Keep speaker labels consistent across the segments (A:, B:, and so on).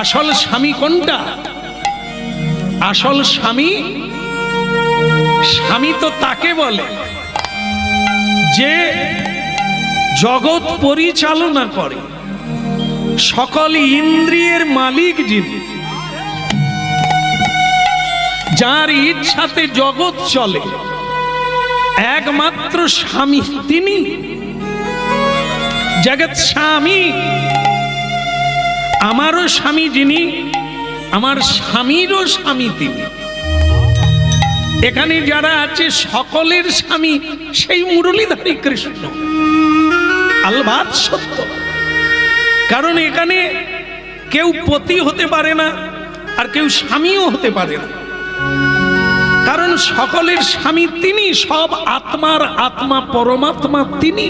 A: আসল স্বামী কোনটা? আসল স্বামী, স্বামী তো তাকে বলে যে জগৎ পরিচালনা করে, সকল ইন্দ্রিয়ের মালিক যিনি, যার ইচ্ছাতে জগৎ চলে, একমাত্র স্বামী তিনি, জগৎ স্বামী। আমারও স্বামী যিনি, আমার স্বামীরও স্বামী তিনি। এখানে যারা আছে সকলের স্বামী সেই মুরলীধারী কৃষ্ণ, আলবাত সত্য। কারণ এখানে কেউ পতি হতে পারে না, আর কেউ স্বামীও হতে পারে না, কারণ সকলের স্বামী তিনি, সব আত্মার আত্মা পরমাত্মা তিনি।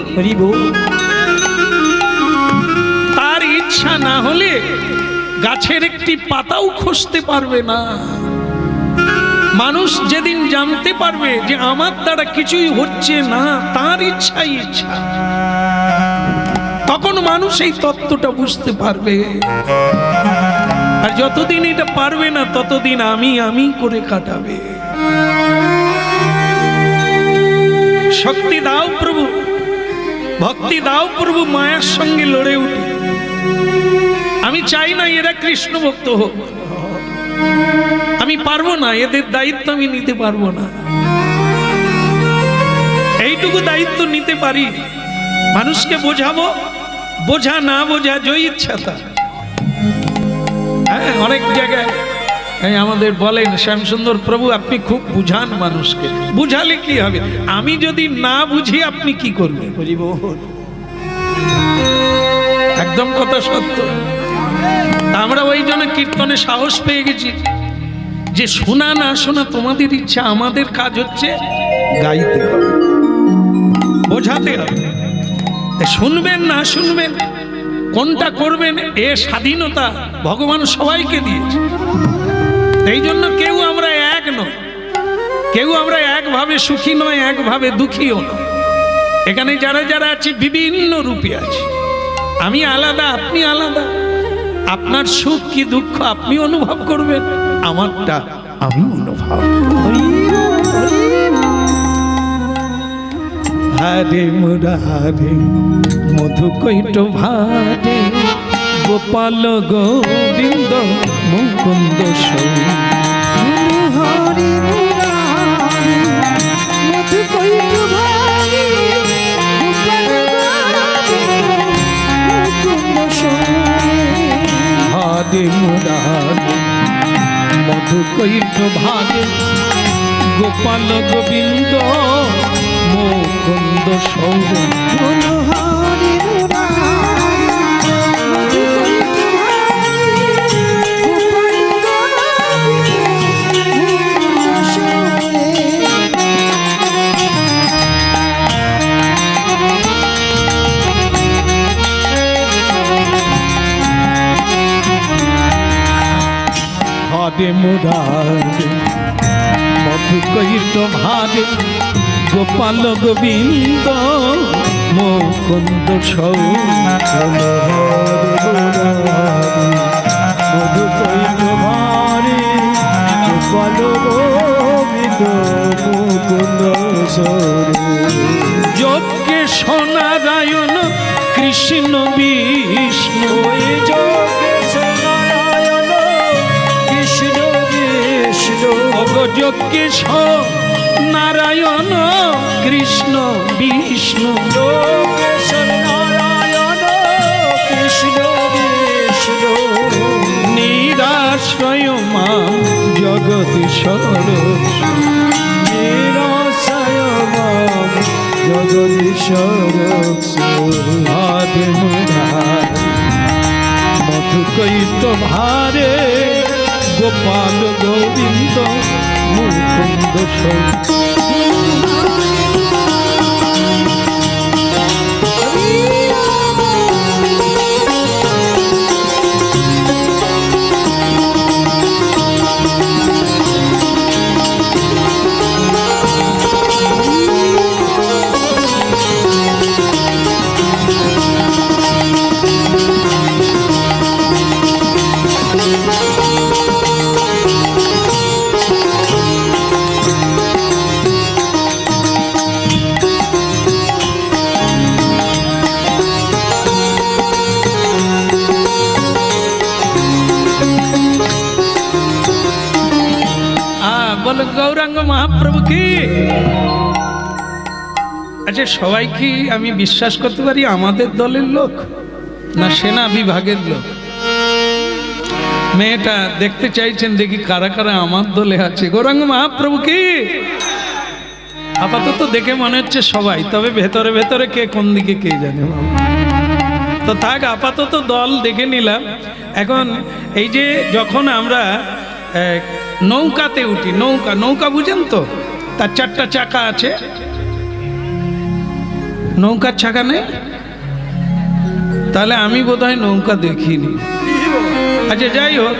A: তার ইচ্ছা না হলে গাছের একটি পাতাও খসতে পারবে না। মানুষ যেদিন জানতে পারবে যে আমার দ্বারা কিছুই হচ্ছে না, তার ইচ্ছাই ইচ্ছা, তখন মানুষ এই তত্ত্বটা বুঝতে পারবে। আর যতদিন এটা পারবে না, ততদিন আমি আমি করে কাটাবে। শক্তি দাও প্রভু, ভক্তি দাও প্রভু, মায়ার সঙ্গে লড়ে উঠি। আমি চাই না এরা কৃষ্ণ ভক্ত হোক, আমি পারবো না, এদের দায়িত্ব আমি নিতে পারবো না। এইটুকু দায়িত্ব নিতে পারি, মানুষকে বোঝাবো, বোঝা না বোঝা জয় ইচ্ছা তা। হ্যাঁ, অনেক জায়গায় আমাদের বলেন শ্যামসুন্দর প্রভু আপনি খুব বুঝান মানুষকে। বুঝালে কি হবে? আমি যদি না বুঝি আপনি কি করবেন? একদম কথা সত্য। আমরা ওই জন্য কীর্তনে সাহস পেয়ে গেছি যে শোনা না শোনা তোমাদের ইচ্ছা, আমাদের কাজ হচ্ছে গাইতে হবে, বোঝাতে হবে। শুনবেন না শুনবেন, কোনটা করবেন এ স্বাধীনতা ভগবান সবাইকে দিয়েছে। এই জন্য কেউ আমরা এক নয়, কেউ আমরা একভাবে সুখী নয়, একভাবে দুঃখীও নয়। এখানে যারা যারা আছে বিভিন্ন রূপে আছে। আমি আলাদা, আপনি আলাদা। আপনার সুখ কি দুঃখ আপনি অনুভব করবেন, আমারটা আমি অনুভব করি। হারে মুরারে মধু কৈট ভারে, গোপাল গোবিন্দ মুকুন্দ
B: হরি মুরারে মধু কৈট ভারে, গোপাল গোবিন্দ মুকুন্দ।
A: হারে মুরারে মধু কৈট ভারে, গোপাল গোবিন্দ মুকুন্দ সৌর।
B: হরি
A: হারে মুরারে মধু কৈট ভারে, গোপাল গোবিন্দ মুকুন্দ সৌর।
C: মধু কৈট ভারে, গোপাল গোবিন্দ মুকুন্দ সৌর।
A: যজ্ঞেশ নারায়ণ কৃষ্ণ বিষ্ণু,
C: যজ্ঞেশ নারায়ণ কৃষ্ণ বিষ্ণু।
A: যজ্ঞেশ নারায়ণ কৃষ্ণ বিষ্ণু,
C: যজ্ঞেশ নারায়ণ কৃষ্ণ বিষ্ণু।
A: নিরাশ্রয় মা জগদীশ্বর,
C: নিরাশ্রয় মাম জগদীশ্বর।
A: হারে মুরারে মধু কৈট ভারে, গোপাল গোবিন্দ মুকুন্দ সৌর। বলো গৌরাঙ্গ মহাপ্রভু কি। আচ্ছা সবাই কি আমি বিশ্বাস করতে পারি আমাদের দলের লোক না সেনা বিভাগের লোক? মেয়েটা দেখতে চাইছেন, দেখি কারা কারা আমার দলে আছে। গৌরাঙ্গ মহাপ্রভু কি। আপাতত দেখে মনে হচ্ছে সবাই, তবে ভেতরে ভেতরে কে কোন দিকে কে জানে বাবা। তো থাক, আপাতত দল দেখে নিলাম। এখন এই যে যখন আমরা নৌকাতে উঠি, নৌকা নৌকা বুঝেন তো, তার 4টা চাকা আছে। নৌকার চাকা নেই? তাহলে আমি বোধহয় নৌকা দেখিনি। আচ্ছা যাই হোক,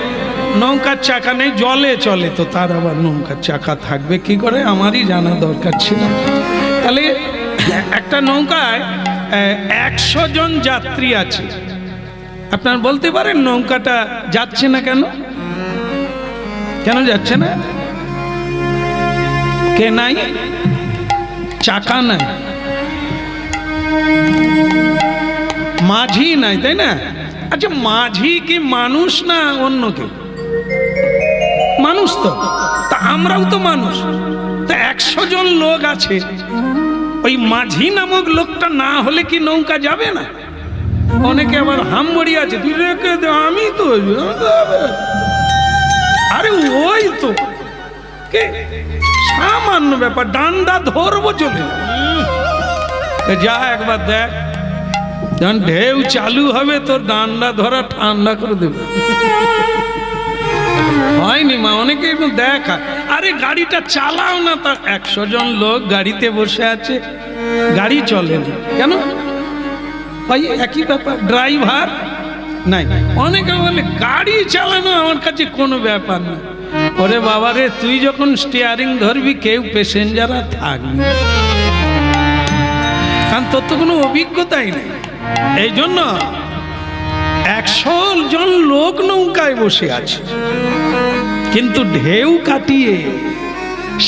A: নৌকার চাকা নেই, জলে চলে, তো তার আবার নৌকার চাকা থাকবে কি করে আমারই জানা দরকার ছিল। তাহলে একটা নৌকায় 100 জন যাত্রী আছে। আপনার বলতে পারেন নৌকাটা যাচ্ছে না কেন? কেন যাচ্ছে না? কে নাই? চাকা নাই, মাঝি নাই, তাই না? আচ্ছা মাঝি কি মানুষ না অন্য কেউ? মানুষ তো, তা আমরাও তো মানুষ। তা 100 জন লোক আছে, ওই মাঝি নামক লোকটা না হলে কি নৌকা যাবে না? অনেকে আবার হামবড়ি আছে, তুই রেখে দে, আমি তো আরে ওই তো কে সামান্য ব্যাপার, ডান্ডা ধরবো চলে যা, একবার দেখ যখন ঢেউ চালু হবে তোর ডান্ডা ধরা ঠান্ডা করে দেবে। হয়নি মা, অনেকে দেখা, আরে গাড়িটা চালাও না। তা 100 জন লোক গাড়িতে বসে আছে, গাড়ি চলে না কেন? ভাই একই ব্যাপার, ড্রাইভার নাই। অনেকে বলে গাড়ি চালানো আমার কাছে কোনো ব্যাপার না। ওরে বাবা রে, তুই যখন স্টিয়ারিং ধরবি কেউ প্যাসেঞ্জাররা থাকবে, কারণ তোর তো কোনো অভিজ্ঞতাই নেই। এই জন্য 100 জন লোক নৌকায় বসে আছে, কিন্তু ঢেউ কাটিয়ে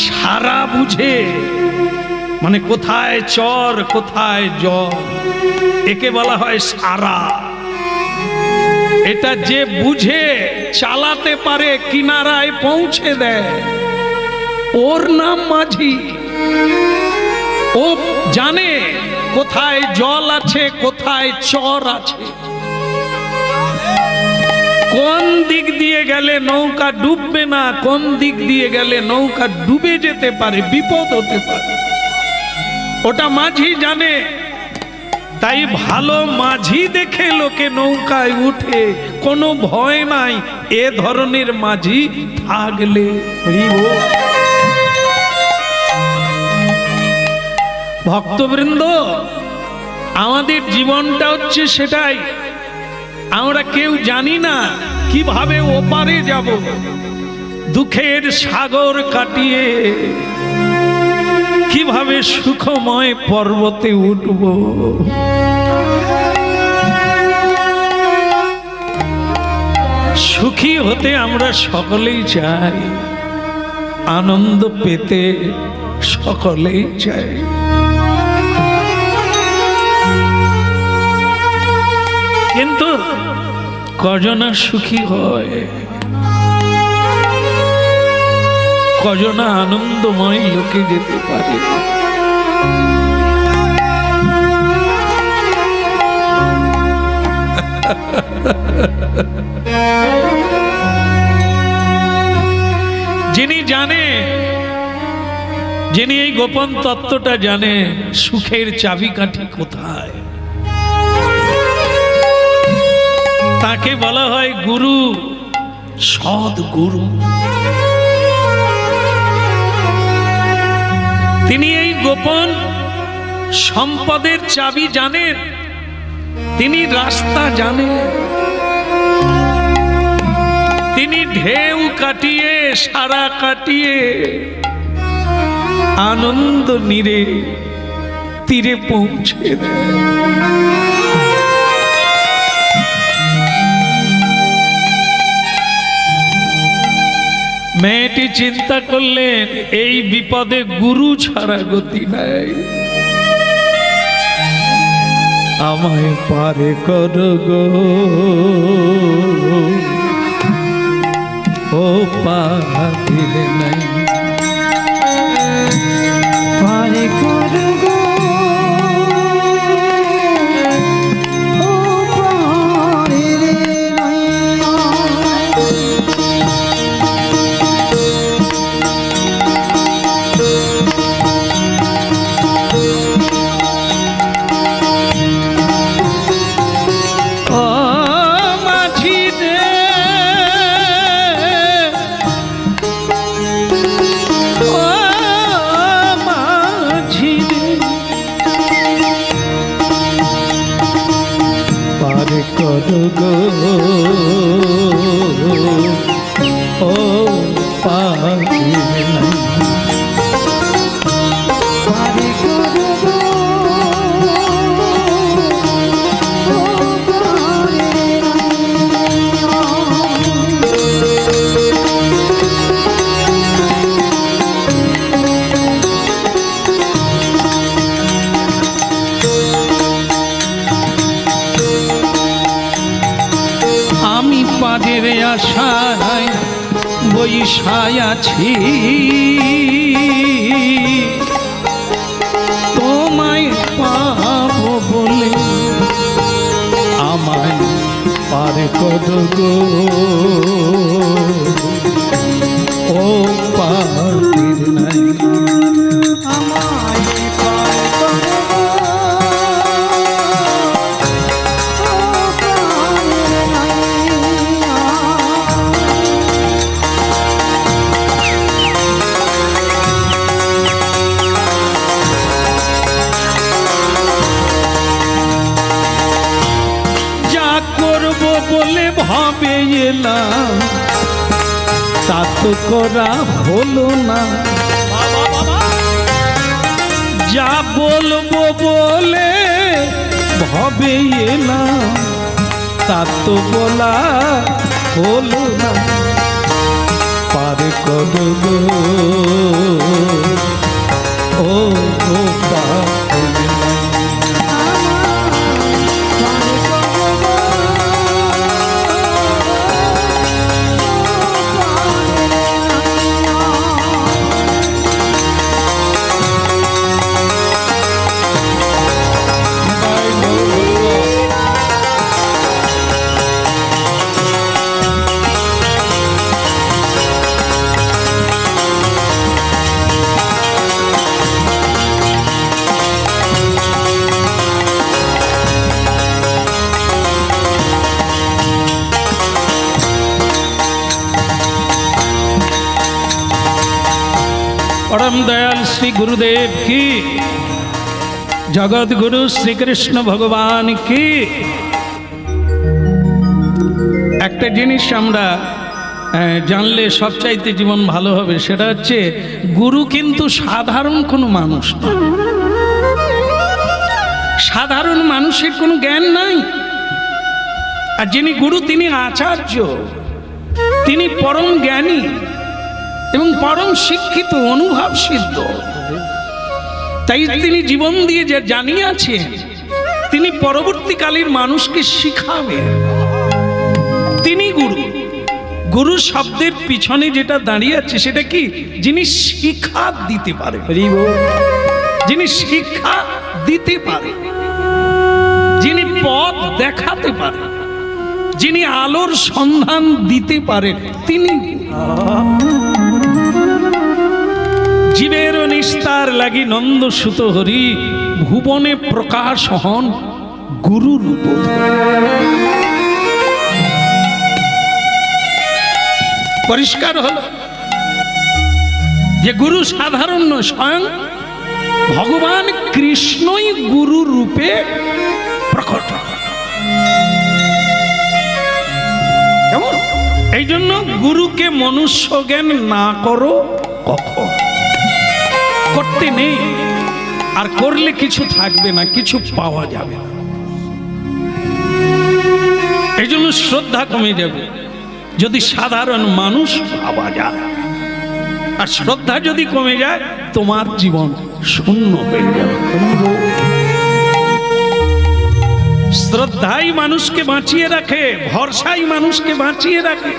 A: সারা বুঝে, মানে কোথায় চর কোথায় জল, একে বলা হয় সারা। এটা যে বুঝে চালাতে পারে, কিনারায় পৌঁছে দেয়, ওর নাম মাঝি। ও জানে কোথায় জল আছে, কোথায় চর আছে, কোন দিক দিয়ে গেলে নৌকা ডুববে না, কোন দিক দিয়ে গেলে নৌকা ডুবে যেতে পারে, বিপদ হতে পারে, ওটা মাঝি জানে। তাই ভালো মাঝি দেখে লোকে নৌকায় উঠে, কোনো ভয় নাই এ ধরনের মাঝি থাকলে। ভক্তবৃন্দ, আমাদের জীবনটা হচ্ছে সেটাই। আমরা কেউ জানি না কিভাবে ওপারে যাব, দুঃখের সাগর কাটিয়ে কিভাবে সুখময় পর্বতে উঠব। সুখী হতে আমরা সকলেই চাই, আনন্দ পেতে সকলেই চাই, কিন্তু কজনা সুখী হয়, কজনা আনন্দময় লোকে যেতে পারে। যিনি জানে, যিনি এই গোপন তত্ত্বটা জানে, সুখের চাবিকাঠি কোথায়, তাকে বলা হয় গুরু, সদ্গুরু। তিনি এই গোপন সম্পদের চাবি জানেন, তিনি রাস্তা জানেন, তিনি ঢেউ কাটিয়ে সারা কাটিয়ে আনন্দ নীরে তীরে পৌঁছে দেয়। মেয়েটি চিন্তা করলেন এই বিপদে গুরু ছাড়া গতি নাই, আমায় পারে করো গো, ও পা দিলে নাই। গো ও পারে নাই।
B: পারে করব ও পারে
A: আমি পাদের আশায় বৈশায় আছি, তোমায় পাবো বলে আমায় পার করো গো ও পারের নাই।
B: আমায় পার করব ও পারে নাই।
A: যা করব বলে ভাবে এলাম তা তো করা হলো না, যা বলবো বলে ভাবে এলাম তা তো বলা হলো না, পার করো গো ও পারের নাই। परम दयाल श्री गुरुदेव की, जगत गुरु श्री कृष्ण भगवान की। একটা জিনিস আমরা জানলে সবচাইতে জীবন ভালো হবে, সেটা হচ্ছে গুরু কিন্তু সাধারণ কোনো মানুষ না। সাধারণ মানুষের কোনো জ্ঞান নাই। আর যিনি গুরু তিনি আচার্য, তিনি পরম জ্ঞানী এবং পরম শিক্ষিত, অনুভব সিদ্ধ। তাই তিনি জীবন দিয়ে যে জানিয়েছেন, তিনি পরবর্তীকালের মানুষকে শিখাবেন। তিনি গুরু। গুরু শব্দের পিছনে যেটা দাঁড়িয়ে আছে সেটা কি? যিনি শিক্ষা দিতে পারে, যিনি শিক্ষা দিতে পারে, যিনি পথ দেখাতে পারে, যিনি আলোর সন্ধান দিতে পারেন, তিনি জীবের নিস্তার লাগি নন্দ সুত হরি, ভুবনে প্রকাশ হন গুরু রূপ। পরিষ্কার হলো যে গুরু সাধারণ নয়, স্বয়ং ভগবান কৃষ্ণই গুরু রূপে প্রকট। কেমন? এই জন্য গুরুকে মনুষ্য জ্ঞান না করো কখন, করতে নেই। আর করলে কিছু থাকবে না, কিছু পাওয়া যাবে না। এই জন্য শ্রদ্ধা কমে যাবে যদি সাধারণ মানুষ ভাবা যায়। আর শ্রদ্ধা যদি কমে যায় তোমার জীবন শূন্য হয়ে যাবে। শ্রদ্ধাই মানুষকে বাঁচিয়ে রাখে, ভরসাই মানুষকে বাঁচিয়ে রাখে।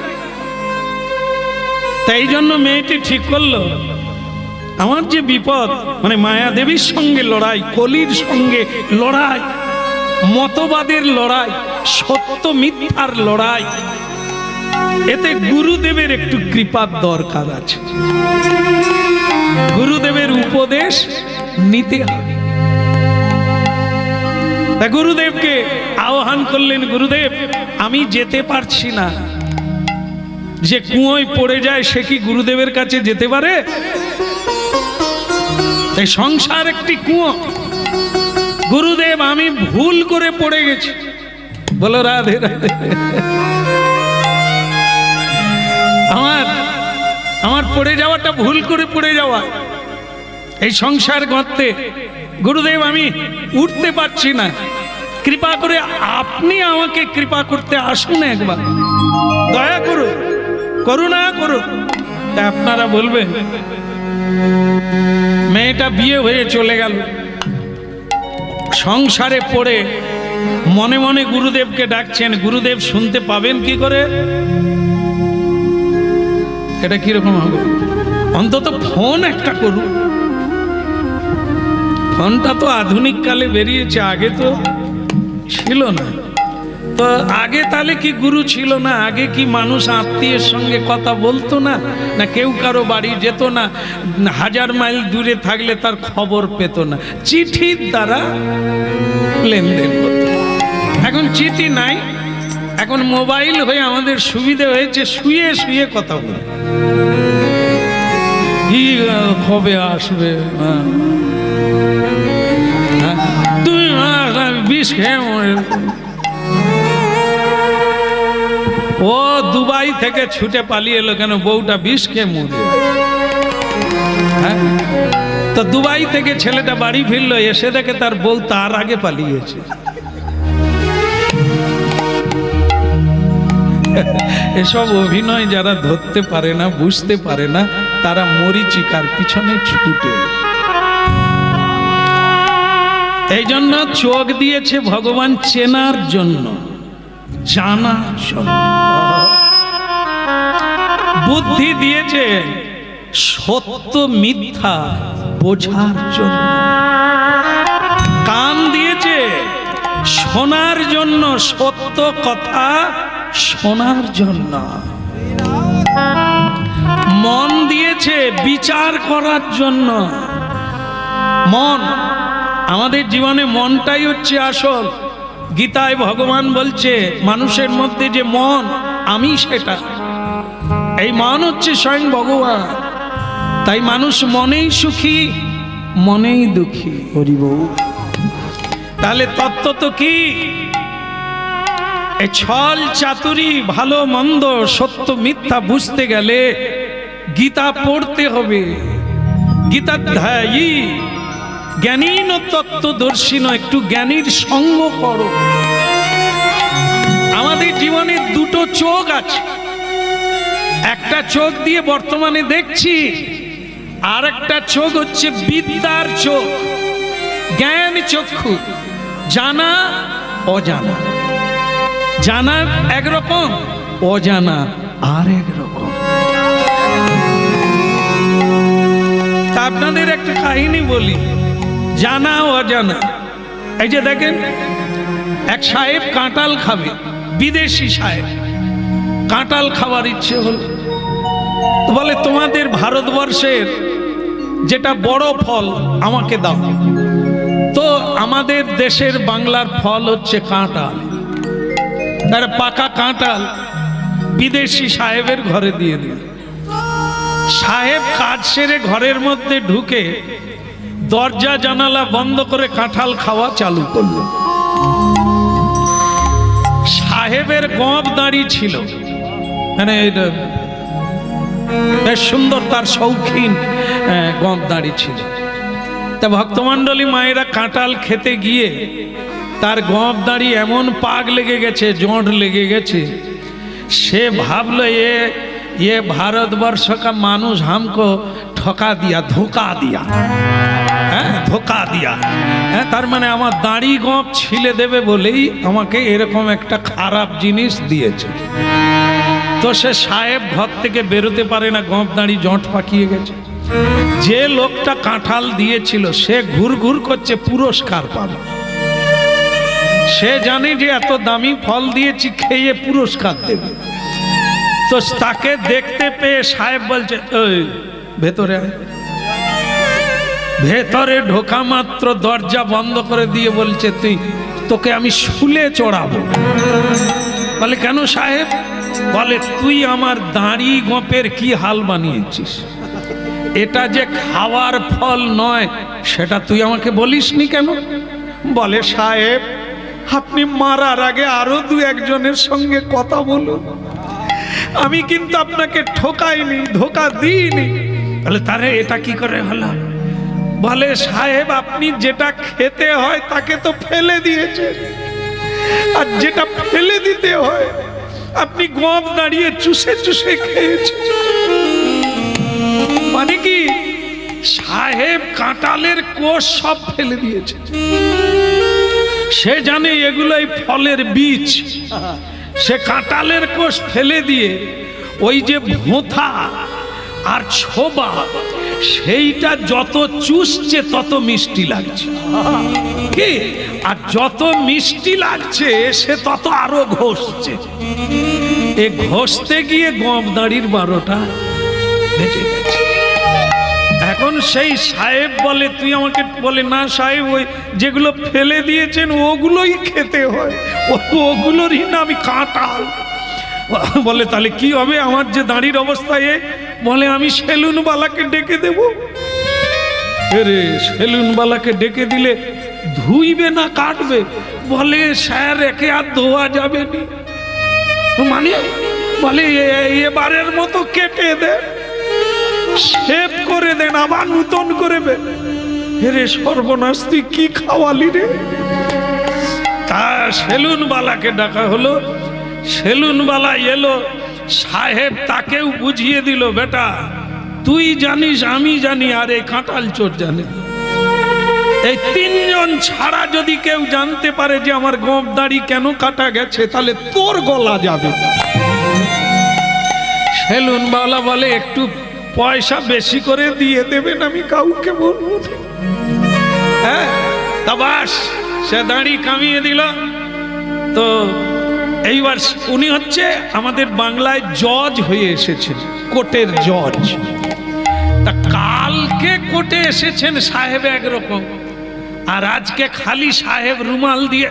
A: তাই জন্য মেয়েটি ঠিক করলো, আমার যে বিপদ, মানে মায়া দেবীর সঙ্গে লড়াই, কলির সঙ্গে লড়াই, মতবাদের লড়াই, সত্য মিথ্যার লড়াই, এতে গুরুদেবের একটু কৃপার দরকার আছে। গুরুদেবের উপদেশ নিতে হবে। তা গুরুদেবকে আহ্বান করলেন, গুরুদেব আমি যেতে পারছি না। যে কুয়োয় পড়ে যায় সে কি গুরুদেবের কাছে যেতে পারে? এই সংসার একটি কুয়ো। গুরুদেব আমি ভুল করে পড়ে গেছি, বলো রাধে রাধে। আমার পড়ে যাওয়াটা ভুল করে পড়ে যাওয়া, এই সংসার গর্তে গুরুদেব আমি উঠতে পারছি না, কৃপা করে আপনি আমাকে কৃপা করতে আসুন, একবার দয়া করুন, করুণা করুন। তা আপনারা বলবেন মেয়েটা বিয়ে হয়ে চলে গেল, সংসারে পড়ে মনে মনে গুরুদেবকে ডাকছেন, গুরুদেব শুনতে পাবেন কি করে? এটা কিরকম হবে? অন্তত ফোন একটা করুন। ফোনটা তো আধুনিক কালে বেরিয়েছে, আগে তো ছিল না। তো আগে তাহলে কি গুরু ছিল না? আগে কি মানুষ আত্মীয়ের সঙ্গে কথা বলতো না? না কেউ কারো বাড়ি যেত না? 1000 মাইল দূরে থাকলে তার খবর পেত না, চিঠির দ্বারা লেনদেন করত। এখন চিঠি নাই, এখন মোবাইল হয়ে আমাদের সুবিধা হয়েছে, শুয়ে শুয়ে কথা বলে। কি কবে আসবে? তুই বিষ খেয়ে মরে। ও দুবাই থেকে ছুটে পালিয়ে এলো কেন? বউটা বিষ খেয়ে মরে। হ্যাঁ, তো দুবাই থেকে ছেলেটা বাড়ি ফিরলো, এসে দেখে তার বউ তার আগে পালিয়েছে। এসব অভিনয় যারা ধরতে পারে না, বুঝতে পারে না, তারা মরিচিকার পিছনে ছুটে। এই জন্য চোখ দিয়েছে ভগবান চেনার জন্য, জানার জন্য। বুদ্ধি দিয়েছে সত্য মিথ্যা বোঝার জন্য। কান দিয়েছে শোনার জন্য, সত্য কথা শোনার জন্য। মন দিয়েছে বিচার করার জন্য। মন, আমাদের জীবনে মনটাই হচ্ছে আসল। গীতায় ভগবান বলছে মানুষের মধ্যে যে মন, আমি সেটা। এই মন হচ্ছে স্বয়ং ভগবান। তাই মানুষ মনেই সুখী, মনেই দুঃখী।
C: হরি বউ।
A: তাহলে তত্ত্ব তো কি? এই ছল চাতুরি, ভালো মন্দ, সত্য মিথ্যা বুঝতে গেলে গীতা পড়তে হবে। গীতাধ্যায়ী জ্ঞানী ন তত্ত্বদর্শী ন, একটু জ্ঞানীর সঙ্গ করো। আমাদের জীবনে দুটো চোখ আছে, একটা চোখ দিয়ে বর্তমানে দেখছি, আর একটা চোখ হচ্ছে বিদ্যার চোখ, জ্ঞান চক্ষু। জানা অজানা, জানা একরকম, অজানা আর একরকম। তা আপনাদের একটা কাহিনী বলি, জানা অজানা। এই যে দেখেন, এক সাহেব কাঁঠাল খাবে, বিদেশি সাহেব, কাঁঠাল খাওয়ার ইচ্ছে হলো। তো বলে তোমাদের ভারতবর্ষের যেটা বড় ফল আমাকে দাও। তো আমাদের দেশের বাংলার ফল হচ্ছে কাঁঠাল। তার পাকা কাঁঠাল বিদেশি সাহেবের ঘরে দিয়ে দিল। সাহেব কাজ সেরে ঘরের মধ্যে ঢুকে দরজা জানালা বন্ধ করে কাঁঠাল খাওয়া চালু করলো। সাহেবের গব দাঁড়ি ছিল, মানে বেশ সুন্দর, তার শৌখিন গব দাঁড়ি ছিল। তা ভক্তমণ্ডলী মায়েরা কাঁঠাল খেতে গিয়ে তার গব দাঁড়ি এমন পাক লেগে গেছে, জোঁট লেগে গেছে, সে ভাবলো ये भारतवर्ष का मानुष हमको ठका दिया, धोखा दिया, ধোকা দিয়া। তার মানে আমার দাড়ি গপ ছিলে দেবে বলেই আমাকে এরকম একটা খারাপ জিনিস দিয়েছে। তো সে সাহেব ঘর থেকে বেরোতে পারে না, গপ দাড়ি জট পাকিয়ে গেছে। যে লোকটা কাঁঠাল দিয়েছিল সে ঘুর ঘুর করছে পুরস্কার পাবে। সে জানে যে এত দামি ফল দিয়েছি, খেয়ে পুরস্কার দেবে। তো তাকে দেখতে পেয়ে সাহেব বলছে, ওই ভেতরে আয়। ভেতরে ঢোকা মাত্র দরজা বন্ধ করে দিয়ে বলছে, তোকে আমি শুলে চড়াবো। বলে কেন সাহেব? বলে তুই আমার দাড়ি গোপের কি হাল বানিয়েছিস, এটা যে খাওয়ার ফল নয় সেটা তুই আমাকে বলিসনি কেন? বলে সাহেব আপনি মারার আগে আরো দু একজনের সঙ্গে কথা বলুন, আমি কিন্তু আপনাকে ঠকাইনি, ধোকা দিইনি। বলে তারে এটা কি করে হলো? বলে সাহেব আপনি যেটা খেতে হয় তাকে তো ফেলে দিয়েছেন, আর যেটা ফেলে দিতে হয় আপনি গম দাঁড়িয়ে চুষে চুষে খেয়েছেন। মানে কি সাহেব কাঁঠালের কোষ সব ফেলে দিয়েছে, সে জানে এগুলোই ফলের বীজ। সে কাঁঠালের কোষ ফেলে দিয়ে ওই যে ভোঁথা আর ছোবা সেইটা যত চুষছে তত মিষ্টি লাগছে কি, আর যত মিষ্টি লাগছে সে তত আরো ঘষছে। এ ঘষতে গিয়ে গম দাঁড়ির 12টা বেজে গেছে। এখন সেই সাহেব বলে, তুই আমাকে বলে না সাহেব ওই যেগুলো ফেলে দিয়েছেন ওগুলোই খেতে হয়, ওগুলোরই না আমি কাঁঠাল। বলে তাহলে কি হবে আমার যে দাঁড়ির অবস্থায়? বলে আমি সেলুনওয়ালাকে ডেকে দেব। আরে সেলুনওয়ালাকে ডেকে দিলে ধুইবে না কাটবে? বলে স্যার একে আর ধোয়া যাবে না। মানে বলে এবারের মতো কেটে দে, শেভ করে দেন, আবার নতুন করে। রে সর্বনাশ, তুই কি খাওয়ালি রে? তা সেলুনওয়ালাকে ডাকা হলো, সেলুনওয়ালা এলো, সাহেব তাকেও বুঝিয়ে দিল, বেটা তুই জানিস আমি জানি আর এই কাঁঠাল চোর জানে। এই তিনজন ছাড়া যদি কেউ জানতে পারে যে আমার গম দাড়ি কেন কাটা গেছে তাহলে তোর গলা যাবে। সেলুনওয়ালা বলে একটু পয়সা বেশি করে দিয়ে দেবেন, আমি কাউকে বলবো না। হ্যাঁ তা বাস, সে দাড়ি কামিয়ে দিল। তো এইবার উনি হচ্ছে আমাদের বাংলায় জজ হয়ে এসেছেন, কোর্টের জজ। তা কালকে কোর্টে এসেছেন সাহেব একরকম, আর আজকে খালি সাহেব রুমাল দিয়ে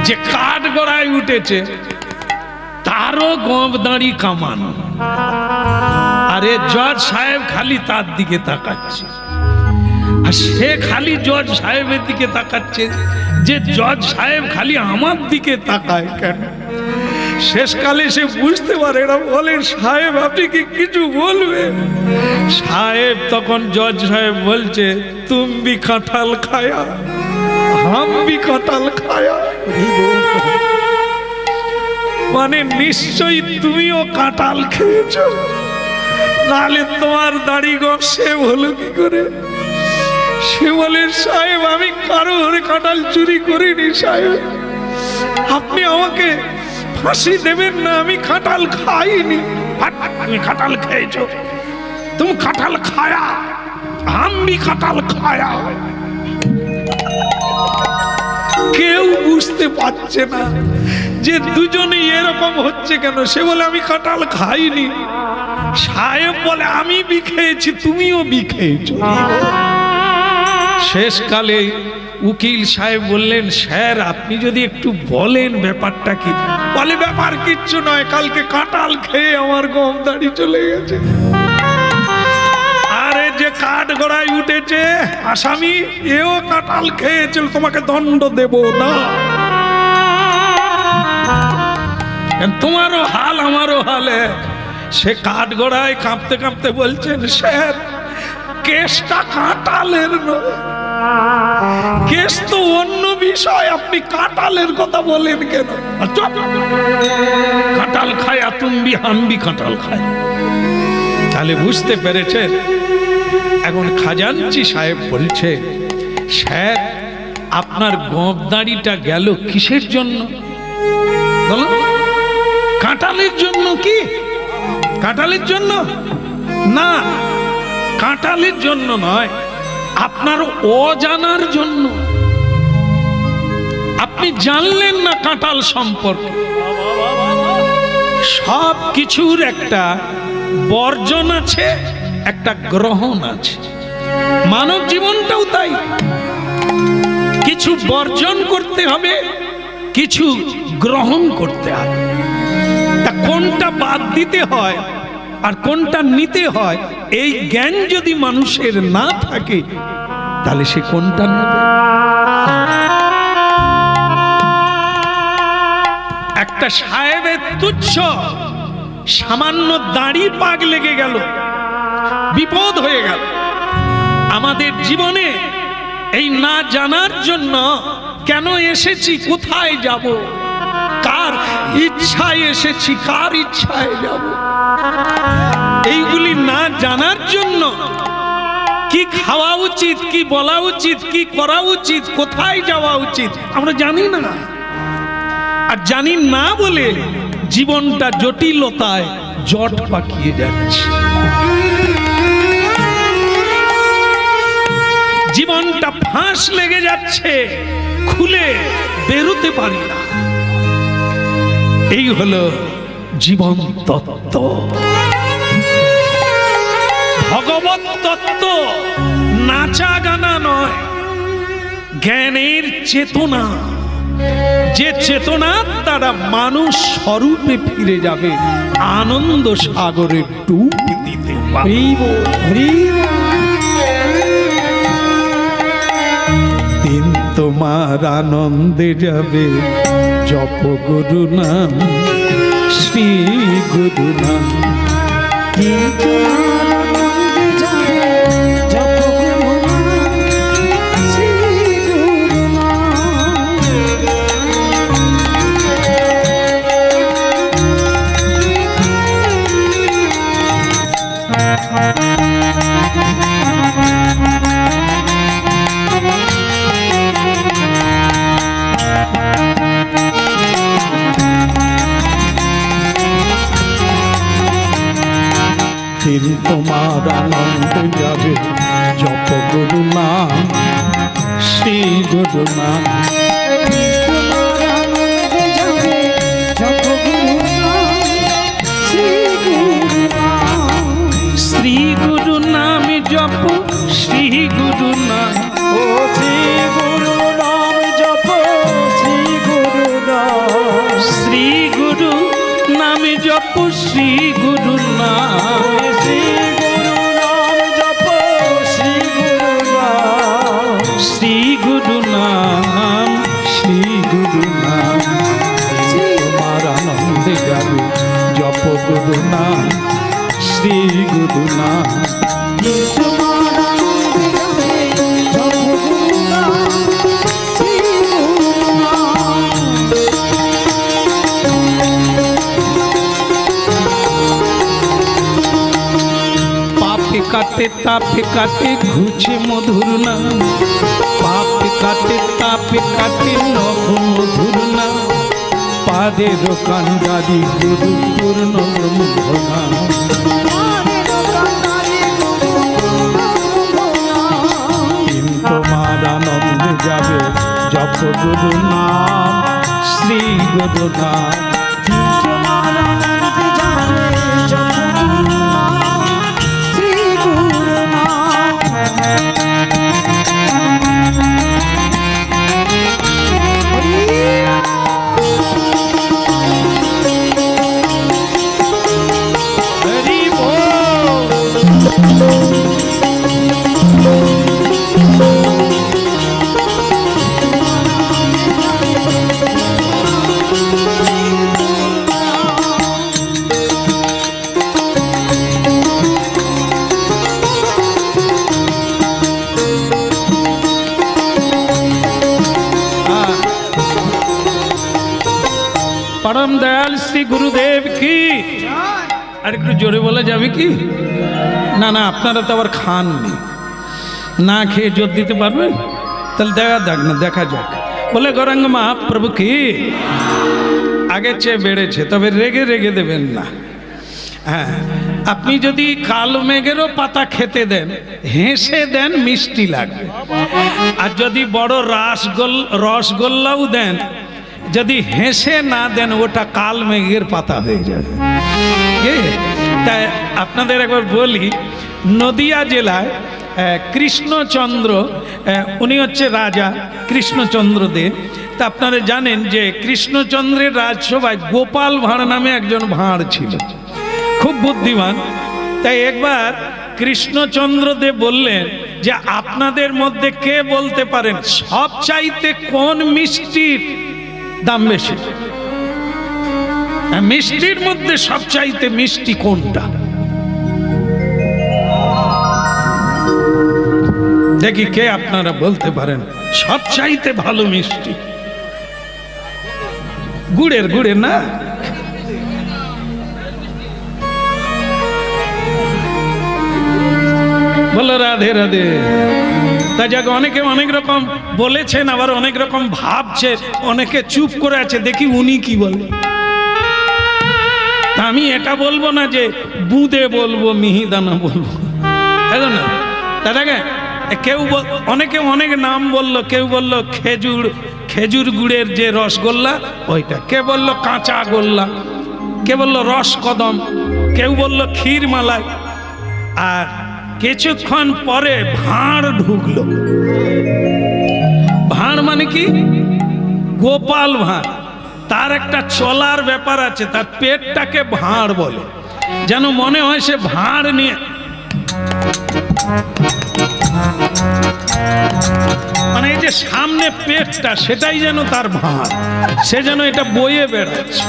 A: যে কাঠ গড়ায় উঠেছে তারও গম দাঁড়ি কামানো, আরে জজ সাহেব খালি তার দিকে তাকাচ্ছে, আর সে খালি জজ সাহেবের দিকে তাকাচ্ছে যে জজ সাহেব খালি আমার দিকে তাকায় কেন? শেষকালে সে বুঝতে পারে, এরা বলে সাহেব আপনি কি কিছু বলবেন? সাহেব তখন জজ সাহেব বলছে তুম ভি কাঁঠাল খায়া হাম ভি কাঁঠাল খায়া। মানে নিশ্চয়ই তুমিও কাঁঠাল খেয়েছ, নাহলে তোমার দাড়ি গম সেভ হলো কি করে? সে বলে সাহেব আমি কারোর কাঁঠাল চুরি করিনি সাহেব, আপনি আমাকে ফাঁসি দেবেন না, আমি কাঁঠাল খাইনি। তুমি কাঁঠাল খেয়েছ, তুমি কাঁঠাল খায়া আমি কাঁঠাল খায়া। কেউ বুঝতে পারছে না যে দুজনে এরকম হচ্ছে কেন। সে বলে আমি কাঁঠাল খাইনি, সাহেব বলে আমি বি খেয়েছি তুমিও বি খেয়েছ। শেষকালে উকিল সাহেব বললেন স্যার আপনি যদি একটু বলেন ব্যাপারটা কি? বলে ব্যাপার কিচ্ছু নয়, কালকে কাঁঠাল খেয়ে আমার গম দাড়ি চলে গেছে। আরে যে কাঠ গড়ায় উঠেছে আসামি এও কাঁঠাল খেয়েছিল, তোমাকে দণ্ড দেব না। তোমারও হাল আমারও হালে। সে কাঠ গড়ায় কাঁপতে কাঁপতে বলছেন স্যার কেসটা কাঁঠালের নয়, কেস তো অন্য বিষয়, আপনি কাঁঠালের কথা বলেন কেন? কাঁঠাল খায় তুমি হামবি কাঁঠাল খায়। তাহলে বুঝতে পেরেছেন? এখন খাজাঞ্চি সাহেব বলছে স্যার আপনার গম দাড়িটা গেল কিসের জন্য? বলো কাঁঠালের জন্য কি? কাঁঠালের জন্য না, কাঁঠালের জন্য নয়, আপনার অজানার জন্য। আপনি জানলেন না কাঁঠাল সম্পর্কে। সব কিছুর একটা বর্জন আছে, একটা গ্রহণ আছে। মানব জীবনটাও তাই, কিছু বর্জন করতে হবে, কিছু গ্রহণ করতে হবে। তা কোনটা বাদ দিতে হয় আর কোনটা নিতে হয় এই জ্ঞান যদি মানুষের না থাকে তাহলে সে কোনটা নেবে? একটা সাহেবের তুচ্ছ সামান্য দাড়ি পাক লেগে গেল, বিপদ হয়ে গেল। আমাদের জীবনে এই না জানার জন্য কেন এসেছি, কোথায় যাব, কার ইচ্ছায় এসেছি, কার ইচ্ছায় যাব, এইগুলি না জানার জন্য কি খাওয়া উচিত, কি বলা উচিত, কি করা উচিত, কোথায় যাওয়া উচিত আমরা জানি না। আর জানি না বলে জীবনটা জটিলতায় জট পাকিয়ে যাচ্ছে, জীবনটা ফাঁস লেগে যাচ্ছে, খুলে বেরোতে পারি না। এই হলো জীবন তত্ত্ব, ভগবত তত্ত্ব, নাচা গানা নয়, জ্ঞানের চেতনা, যে চেতনার দ্বারা মানুষ স্বরূপে ফিরে যাবে, আনন্দ সাগরে ডুব দিতে পারবে। দিন তোমার আনন্দে যাবে, জপ গুরু নাম, শ্রী গুরু নাম। দিন তোমার আনন্দ যাবে, জপ গুরু নাম, শ্রী গুরু নাম। শ্রী গুরু নাম জপ, শ্রী গুরু নাম,
C: ও শ্রী গুরু নাম জপ, শ্রী গুরু নাম,
A: শ্রী গুরু নাম জপ, শ্রী গুরু নাম,
C: শ্রী গুরু নাম জপ, শ্রী গুরু নাম,
A: শ্রী গুরু নাম, শ্রী গুরু নাম। তোমার আনন্দে যাবে, জপ গুরু নাম, শ্রী গুরু নাম। পাপে কাটে তাপে কাটে ঘুছে মধুর নাম, পাপে কাটে তাপে কাটে নভ মধুর নাম। পাদের কান্ডারি গুরু পূর্ণ ব্রহ্ম নাম। দিন তোমার আনন্দে যাবে, জপ গুরু নাম, শ্রী গুরু নাম। परम दयाल श्री गुरुदेव की। আর একটু জোরে বলা যাবে কি? না না, আপনারা তো আবার খান না, খেয়ে জোর দিতে পারবেন? তাহলে দেখা যাক। বলে গৌরাঙ্গ মহাপ্রভু কি আগের চেয়ে বেড়েছে, তবে রেগে রেগে দেবেন না। হ্যাঁ, আপনি যদি কালো মেঘেরও পাতা খেতে দেন, হেসে দেন, মিষ্টি লাগবে। আর যদি বড় রসগোল্লাও দেন, যদি হেসে না দেন, ওটা কাল মেঘের পাতা হয়ে যাবে। তাই আপনাদের একবার বলি, নদিয়া জেলায় কৃষ্ণচন্দ্র, উনি হচ্ছে রাজা কৃষ্ণচন্দ্র দে। তা আপনারা জানেন যে কৃষ্ণচন্দ্রের রাজসভায় গোপাল ভাঁড় নামে একজন ভাঁড় ছিল, খুব খুব বুদ্ধিমান। তাই একবার কৃষ্ণচন্দ্র দেব বললেন যে আপনাদের মধ্যে কে বলতে পারেন সবচাইতে কোন মিষ্টির দাম বেশি? মিষ্টির মধ্যে সবচাইতে মিষ্টি কোনটা? দেখি কে আপনারা বলতে পারেন সবচাইতে ভালো মিষ্টি। গুড়ের না, বলো রাধে রাধে। তা যাক, অনেকে অনেক রকম বলেছেন, আবার অনেক রকম ভাবছে, অনেকে চুপ করে আছে, দেখি উনি কি বলে। তা আমি এটা বলবো না যে বুঁদে বলবো, মিহিদানা বলবো, তাই না? দাদাকে কেউ অনেকে অনেক নাম বললো, কেউ বললো খেজুর গুড়ের যে রসগোল্লা ওইটা, কে বললো কাঁচা গোল্লা, কে বললো রসকদম, কেউ বললো ক্ষীর মালাই। আর কিছুক্ষণ পরে ভাঁড় ঢুকলো। ভাঁড় মানে কি? গোপাল ভাঁড়। তার একটা চলার ব্যাপার আছে, তার পেটটাকে ভাঁড় বলে, যেন মনে হয় সে ভাঁড় নিয়ে, মানে এই যে সামনে পেটটা সেটাই যেন তার ভাঁড়, সে যেন এটা বয়ে বেড়াচ্ছে।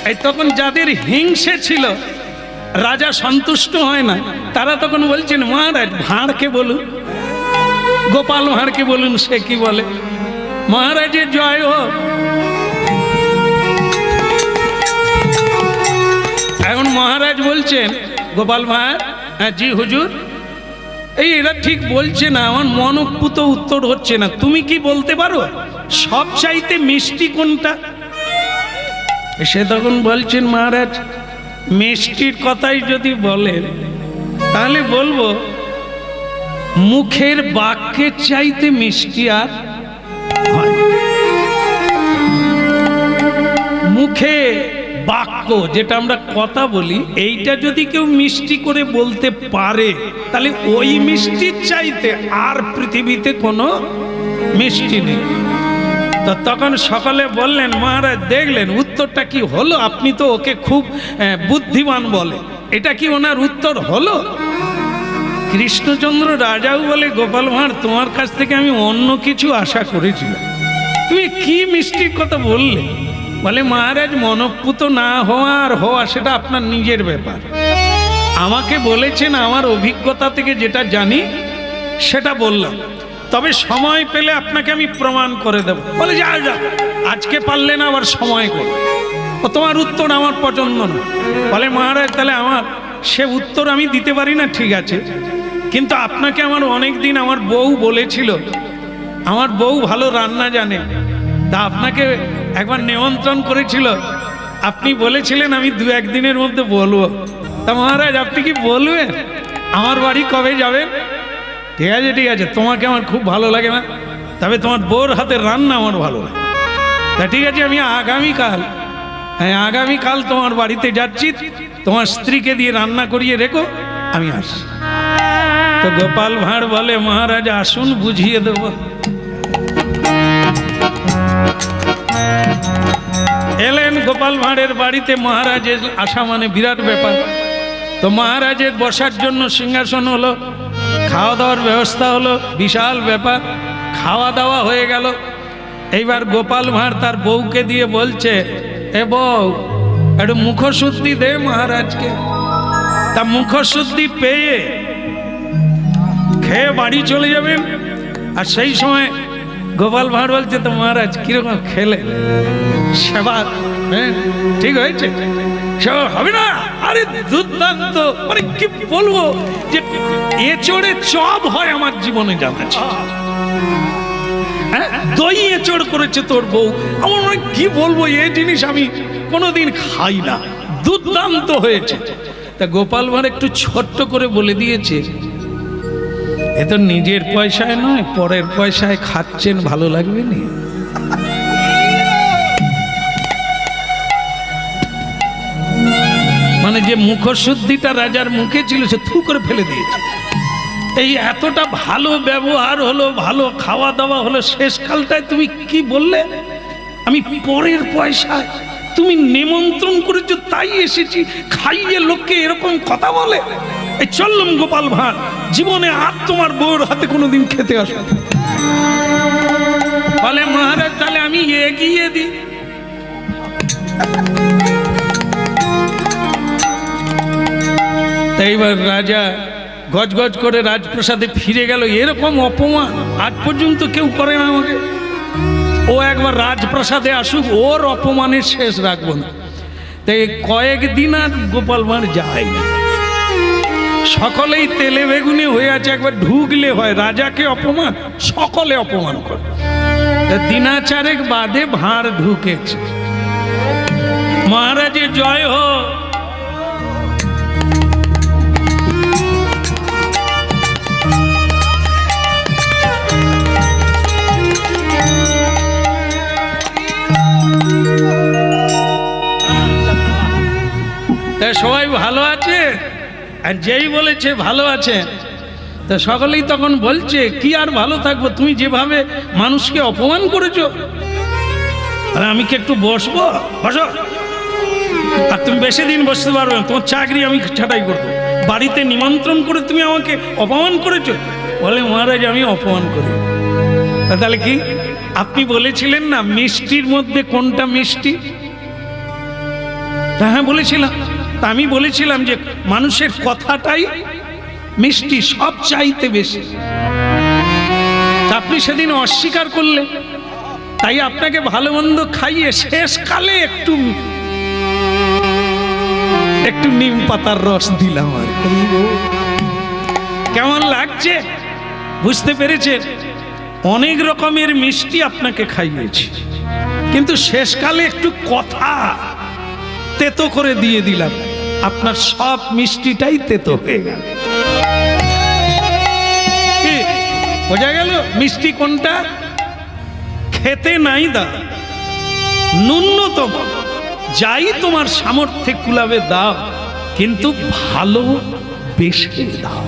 A: এই তখন যাদের হিংসে ছিল, রাজা সন্তুষ্ট হয় না, তারা তখন বলছেন মহারাজ ভাঁড়কে বলুন, গোপাল ভাঁড়কে বলুন, সে কি বলে। মহারাজের জয় হোক। এখন মহারাজ বলছেন গোপাল ভাঁড়, হ্যাঁ জি হুজুর, এই এরা ঠিক বলছে না, আমার মনঃপুত উত্তর হচ্ছে না, তুমি কি বলতে পারো সবচাইতে মিষ্টি কোনটা? সে তখন বলছেন মহারাজ মিষ্টির কথাই যদি বলেন তাহলে বলবো মুখের বাক্যের চাইতে মিষ্টি আর হয় না। মুখে বাক্য যেটা আমরা কথা বলি, এইটা যদি কেউ মিষ্টি করে বলতে পারে তাহলে ওই মিষ্টির চাইতে আর পৃথিবীতে কোনো মিষ্টি নেই। তো তখন সকলে বললেন মহারাজ দেখলেন উত্তরটা কি হলো, আপনি তো ওকে খুব বুদ্ধিমান বলে, এটা কি ওনার উত্তর হলো? কৃষ্ণচন্দ্র রাজাও বলে গোপাল ভাঁড় তোমার কাছ থেকে আমি অন্য কিছু আশা করেছিলাম, তুমি কি মিষ্টির কথা বললে? বলে মহারাজ মনঃপুত না হওয়া আর হওয়া সেটা আপনার নিজের ব্যাপার, আমাকে বলেছেন আমার অভিজ্ঞতা থেকে যেটা জানি সেটা বললাম, তবে সময় পেলে আপনাকে আমি প্রমাণ করে দেব। বলে যা যা, আজকে পারলে না আবার সময় করো, ও তোমার উত্তর আমার পছন্দ না। বলে মহারাজ তাহলে আমার সে উত্তর আমি দিতে পারি না, ঠিক আছে, কিন্তু আপনাকে আমার অনেক দিন আমার বউ বলেছিল, আমার বউ ভালো রান্না জানে, তা আপনাকে একবার নিমন্ত্রণ করেছিল, আপনি বলেছিলেন আমি 2-1 দিনের মধ্যে বলবো। তা মহারাজ আপনি কি বলবেন? আমার বাড়ি কবে যাবেন? ঠিক আছে ঠিক আছে, তোমাকে আমার খুব ভালো লাগে না, তবে তোমার বউর হাতের রান্না আমার ভালো লাগে। তা ঠিক আছে, আমি আগামীকাল তোমার বাড়িতে যাচ্ছি, তোমার স্ত্রীকে দিয়ে রান্না করিয়ে রেখো, আমি আসি। তো গোপাল ভাঁড় বলে মহারাজ আসুন বুঝিয়ে দেব। এলেন গোপাল ভাঁড়ের বাড়িতে, মহারাজের আসা মানে বিরাট ব্যাপার। তো মহারাজের বসার জন্য সিংহাসন হলো, খাওয়া দাওয়ার ব্যবস্থা হলো, বিশাল ব্যাপার। খাওয়া দাওয়া হয়ে গেল, এইবার গোপাল ভাঁড় তার বউকে দিয়ে বলছে এ বউ একটু মুখশুদ্ধি দে মহারাজকে। তা মুখশুদ্ধি পেয়ে খেয়ে বাড়ি চলে যাবেন। আর সেই সময় গোপাল ভাঁড় বলছে তো মহারাজ কিরকম খেলে, সেবা ঠিক হয়েছে? সেবা হবে না? আরে দুর্দান্ত, মানে কি বলবো, যে এঁচড়ে চপ হয় আমার জীবনে জানা আছে, দই এঁচড় করেছে তোর বউ, আমার মানে কি বলবো, এই জিনিস আমি কোনোদিন খাই না, দুর্দান্ত হয়েছে। তা গোপাল ভাঁড় একটু ছোট্ট করে বলে দিয়েছে এ তো নিজের পয়সায় নয় পরের পয়সায় খাচ্ছেন, ভালো লাগবে না? মানে মানে যে মুখশুদ্ধিটা রাজার মুখে ছিল সে থু করে ফেলে দিয়েছে। এই এতটা ভালো ব্যবহার হলো, ভালো খাওয়া দাওয়া হলো, শেষকালটায় তুমি কি বললে, আমি পরের পয়সায় তুমি নিমন্ত্রণ করেছো তাই এসেছি, খাইয়ে লোককে এরকম কথা বলে। এই চললাম গোপাল ভাঁড়, জীবনে আর তোমার বউর হাতে কোনোদিন খেতে আসো। বলে মহারাজ তাহলে আমি এগিয়ে দিই। এইবার রাজা গজগজ করে রাজপ্রাসাদে ফিরে গেল। এরকম অপমান আজ পর্যন্ত কেউ করে না আমাকে। ও একবার রাজপ্রাসাদে আসুক, ওর অপমানের শেষ রাখবো না। তাই কয়েকদিন আর গোপাল ভাঁড় যায় না। সকলেই তেলে বেগুনে হয়ে আছে, একবার ঢুকলে হয় রাজাকে অপমান, সকলে অপমান করে। দিনাচারেক বাদে ভাঁড় ঢুকেছে। মহারাজের জয় হোক। তা সবাই ভালো আছে, আর যেই বলেছে ভালো আছে তা সকলেই তখন বলছে কি আর ভালো থাকবো, তুমি যেভাবে মানুষকে অপমান করেছো। আরে আমি কি একটু বসবো? বসো। আর তুমি বেশি দিন বসতে পারবে না, তোমার চাকরি আমি ছাঁটাই করবো। বাড়িতে নিমন্ত্রণ করে তুমি আমাকে অপমান করেছো। বলে মহারাজ আমি অপমান করি। তাহলে কি আপনি বলেছিলেন না মিষ্টির মধ্যে কোনটা মিষ্টি? হ্যাঁ বলেছিলাম। তা আমি বলেছিলাম যে মানুষের কথাটাই মিষ্টি, সব চাইতে বেশি। আপনি সেদিন অস্বীকার করলেন, তাই আপনাকে ভালো মন্দ খাইয়ে শেষকালে একটু নিম পাতার রস দিলাম। আর কেমন লাগছে বুঝতে পেরেছেন? অনেক রকমের মিষ্টি আপনাকে খাইয়েছি, কিন্তু শেষকালে একটু কথা তেতো করে দিয়ে দিলাম, আপনার সব মিষ্টিটাই তেতো হয়ে গেল। বোঝা গেল মিষ্টি কোনটা? খেতে নাই দা, ন্যূনতম যাই তোমার সামর্থ্যে কুলাবে দাও, কিন্তু ভালো বেশি দাও।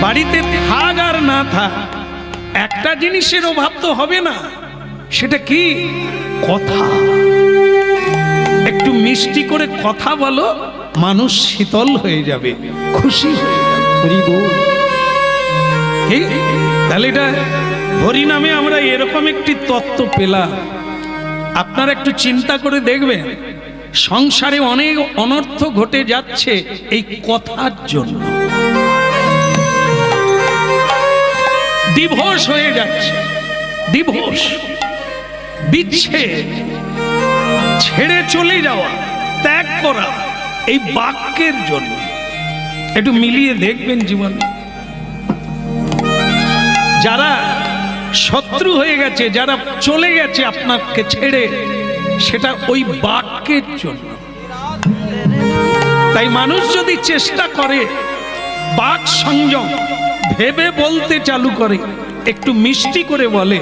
A: বাড়িতে থাক আর না থাক, একটা জিনিসের অভাব তো হবে না। সেটা কি? কথা। একটু মিষ্টি করে কথা বলো, মানুষ শীতল হয়ে যাবে, খুশি হয়ে যাবে। তাহলে এটা হরিনামে আমরা এরকম একটি তত্ত্ব পেলাম। আপনারা একটু চিন্তা করে দেখবেন, সংসারে অনেক অনর্থ ঘটে যাচ্ছে এই কথার জন্য। ডিভোর্স হয়ে যাচ্ছে, ডিভোর্স, বিচ্ছেদ, ছেড়ে চলে যাওয়া, ত্যাগ করা, এই বাক্যের জন্য। একটু মিলিয়ে দেখবেন জীবনে। যারা শত্রু হয়ে গেছে, যারা চলে গেছে আপনাকে ছেড়ে, সেটা ওই বাক্যের জন্য। তাই মানুষ যদি চেষ্টা করে বাক সংযম ভেবে বলতে চালু করে, একটু মিষ্টি করে বলে,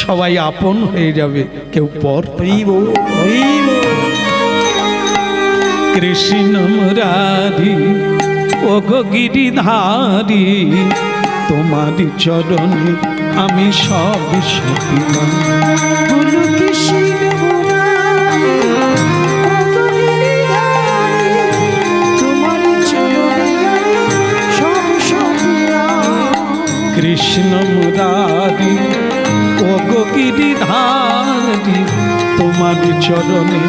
A: সবাই আপন হয়ে যাবে, কেউ পর। কৃষ্ণ মুরারি ও গো গিরিধারী, তোমারই চরণে আমি সব সপিলাম। কৃষ্ণ মুরারি ও গো গিরিধারী, তোমার চরণে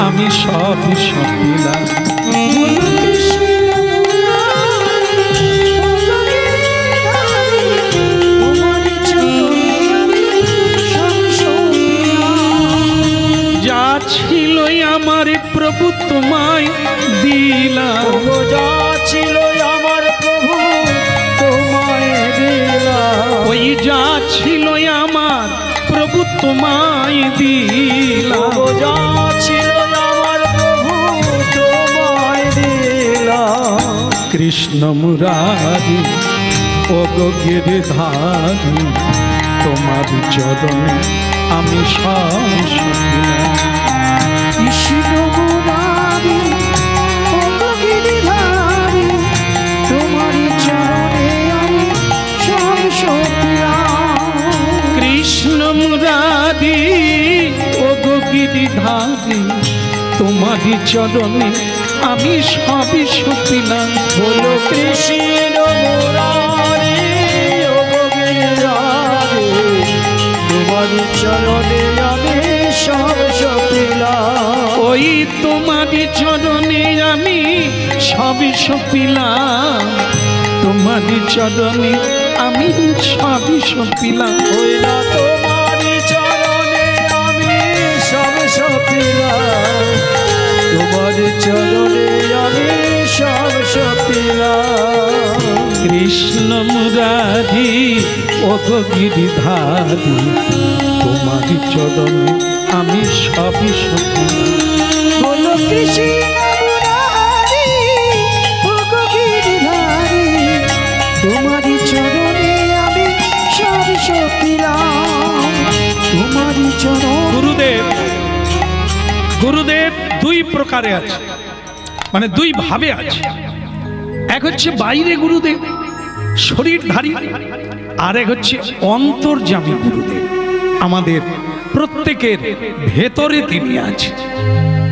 A: আমি সব সপিলাম। যা ছিল আমার প্রভু তোমায় দিলাম,
C: যা ছিল আমার প্রভু তোমায় দিলাম।
A: ওই যা ছিল আমার প্রভু তোমায় দিলাম,
C: যা ছিল আমার প্রভু তোমায় দিলাম।
A: কৃষ্ণ মুরারি ও গো গিরিধারী, তোমার চরণে আমি সব সপিলাম।
B: কৃষ্ণ মুরারি ও গিরিধারী তোমারই চরণে আমি সব সপিলাম
A: কৃষ্ণ মুরারি ও গিরিধারী তোমারই চরণে আমি সবই সপিলাম।
C: বলো কৃষ্ণ মুরারি ও গিরিধারী তোমার চরণে আমি সব সপিলাম।
A: ওই তোমারই চরণে আমি সবই সপিলাম, তোমারই চরণে আমি সবই সপিলাম।
C: ওই না তোমারই চরণে আমি সব সপিলাম, তোমার চরণে আমি সব সপিলাম।
A: কৃষ্ণ মুরারি ও গিরিধারী তোমারই চরণে আমি সবই সপিলাম।
B: বলো কৃষ্ণ মুরারি ও গিরিধারী তোমারই চরণে আমি সব সপিলাম তোমারই চরণ।
A: গুরুদেব, গুরুদেব দুই প্রকারে আছে, মানে দুই ভাবে আছে। এক হচ্ছে বাইরে গুরুদেব শরীরধারী, আর এক হচ্ছে অন্তর্যামী গুরুদেব, আমাদের প্রত্যেকের ভেতরে তিনি আছে।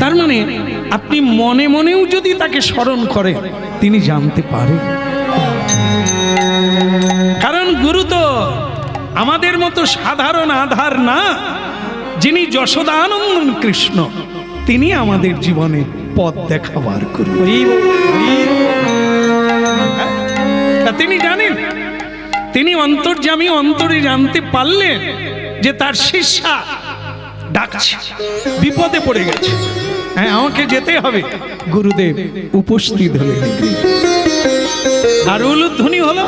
A: তার মানে আপনি মনে মনেও যদি তাকে স্মরণ করেন তিনি জানতে পারেন। কারণ গুরু তো আমাদের মতো সাধারণ আধার না, যিনি যশোদানন্দন কৃষ্ণ তিনি আমাদের জীবনে পথ দেখাবার গুরু। তা তিনি জানেন, তিনি অন্তর্যামী, অন্তরে জানতে পারলেন যে তার শিষ্যা ডাকছে, বিপদে পড়ে গেছে, হ্যাঁ আমাকে যেতে হবে। গুরুদেব উপস্থিত হলেন, আর উলুধ্বনি হলো,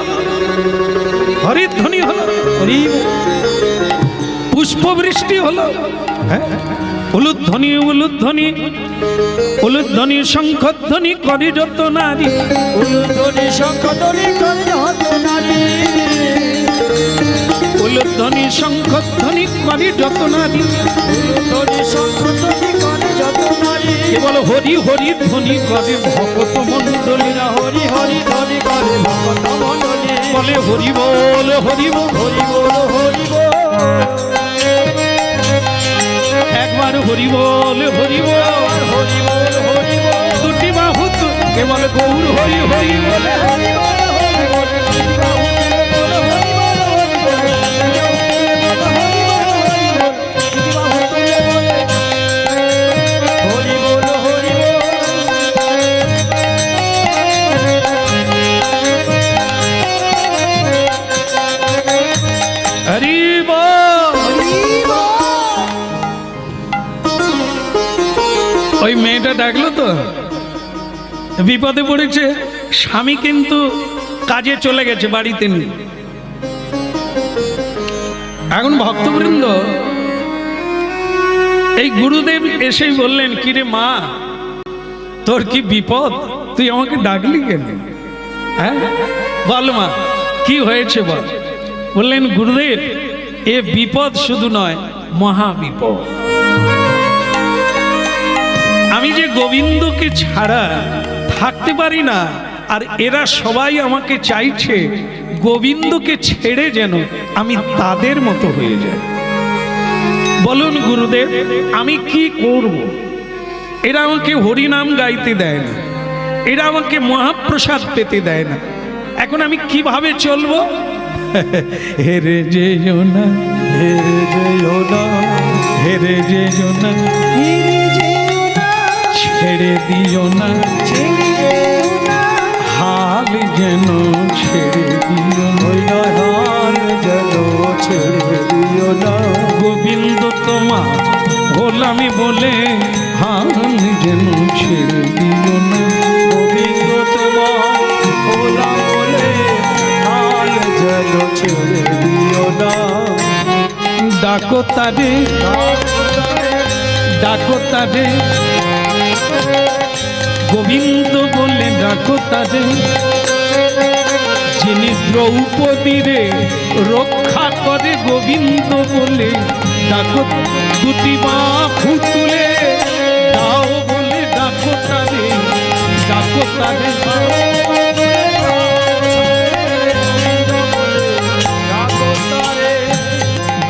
A: হরিধ্বনি হলো, পুষ্পবৃষ্টি হলো, হ্যাঁ উলুধ্বনি উলুধ্বনি উলুধ্বনি শঙ্খধ্বনি করে যত নারী,
C: উলুধ্বনি শঙ্খধ্বনি করে যত নারী,
A: উলুধ্বনি শঙ্খধ্বনি করে যত নারী,
C: উলুধ্বনি শঙ্খধ্বনি করে যত নারী।
A: কেবল হরি হরি ধ্বনি করে ভকত মণ্ডলী,
C: হরি হরি ধ্বনি করে ভক্ত মণ্ডলী,
A: বলে হরি বল হরি বল
C: হরি বল হরি বল।
A: একবার হরি বল হরি বল
C: হরি বল হরি বল।
A: দুটি বাহু কেবল গৌর হরি হরি বলে।
C: হরি বল হরি বল। দুটি বাহু তুলে বল হরি বল হরি বল। হরি বল হরি বল। দুটি বাহু তুলে বল হরি বল হরি বল।
A: হরি বল। ওই মেয়েটা ডাকলো তো, বিপদে পড়েছে, স্বামী কিন্তু কাজে চলে গেছে, বাড়িতে নেই। এখন ভক্তবৃন্দ এই গুরুদেব এসেই বললেন, কিরে মা তোর কি বিপদ, তুই আমাকে ডাকলি কেন? হ্যাঁ বল মা কি হয়েছে বল। বললেন গুরুদেব এ বিপদ শুধু নয়, মহা বিপদ। আমি যে গোবিন্দকে ছাড়া থাকতে পারি না, আর এরা সবাই আমাকে চাইছে গোবিন্দকে ছেড়ে যেন আমি তাদের মতো হয়ে যাই। বলুন গুরুদেব আমি কি করব? এরা আমাকে হরিনাম গাইতে দেয় না, এরা আমাকে মহাপ্রসাদ পেতে দেয় না, এখন আমি কিভাবে চলবো? হেরে যেও না,
C: হেরে যেও না,
A: হেরে যেও না, ছেড়ে দিও না, হাল যেন ছেড়ে দিও না,
C: হাল যেন ছেড়ে দিও না।
A: গোবিন্দ তোমার গোলামি বলে হাল যেন ছেড়ে দিও না।
C: গোবিন্দ তোমার গোলাম বলে হাল যেন ছেড়ে দিও না।
A: ডাকো তারে, ডাকো তারে, গোবিন্দ বলে ডাকো তারে, যিনি দ্রৌপদীরে রক্ষা করে গোবিন্দ বলে ডাকো। দুটি বাহু তুলে দাও বলে ডাকো তারে, ডাকো তারে,